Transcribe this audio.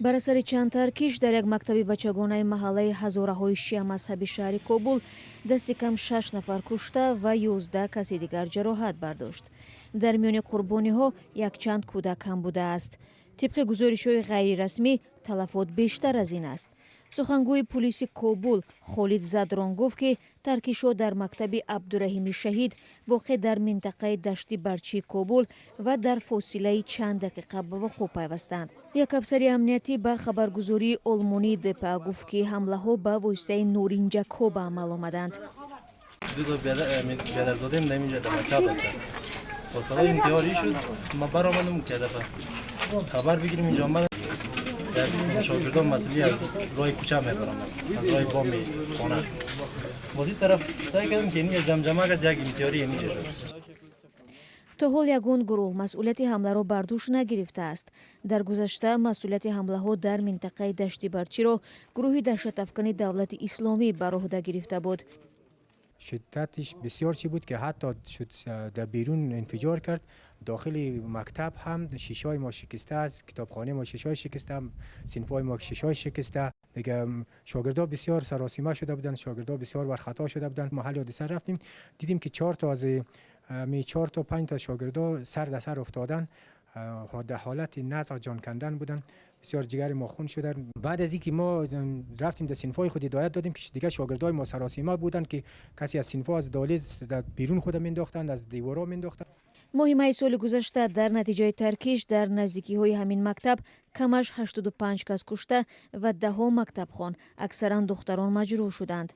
бар асари чанд таркиш дар як мактаби бачагонаи маҳаллаи ҳазораҳои шиа мазҳаби шаҳри Кобул дасти кам 6 нафар кушта ва 11 каси дигар ҷароҳат бардошт. дар миёни қурбониҳо якчанд кӯдак ҳам будааст. тибқи гузоришҳои ғайрирасмӣ талафот бештар аз ин аст. сухангӯи пулиси Кобул Холид Задрон гуфт ки таркишҳо дар мактаби Абдураҳими Шаҳид воқеъ дар минтақаи дашти Барчии Кобул ва дар фосилаи чанд дақиқа ба вуқӯъ пайвастанд. як афсари амниятӣ ба хабаргузории Олмонии ДПА гуфт ки ҳамлаҳо ба воситаи норинҷакҳо ба амал омаданд. حوصله انتحاری شد ما برآمدم که دفعه خبر بگیریم اینجا آمدم شاگردان مسئولی از راه کوچه میبرم از راه بام خانه باز این طرف سعی کردم که این جمجمه از یک انتحاری میشه شد. то ҳол ягон гурӯҳ масъулияти ҳамларо бар дӯш нагирифтааст. дар гузашта масъулияти ҳамлаҳо дар минтақаи дашти Барчиро гурӯҳи даҳшатафкани давлати исломӣ бар ӯҳда гирифта буд. شدتش بسیار چی بود که حتی شد در بیرون انفجار کرد. داخل مکتب هم شیشه‌های ما شکسته است، کتابخانه ما شیشه‌های شکسته، صنف‌های ما شیشه‌های شکسته. دیگه شاگردان بسیار سراسیمه شده بودند، شاگردان بسیار بر خطا شده بودند. محل حادثه رفتیم دیدیم که 4 تا 5 تا شاگردان سر در سر افتادن، در حالت نزع جان کندن بودند. بسیار جگر ما خون شده. بعد از اینکه ما رفتیم در صنف‌های خود هدایت دادیم که دیگه شاگردای ما سراسیمه بودند که کسی از صنف‌ها از دهلیز در بیرون خود مینداختند، از دیوارا مینداختند. моҳи майи соли гузашта дар натиҷаи таркиш дар наздикиҳои ҳамин мактаб камаш 85 кас кушта ва даҳо мактабхон аксаран духтарон маҷрӯҳ шуданд.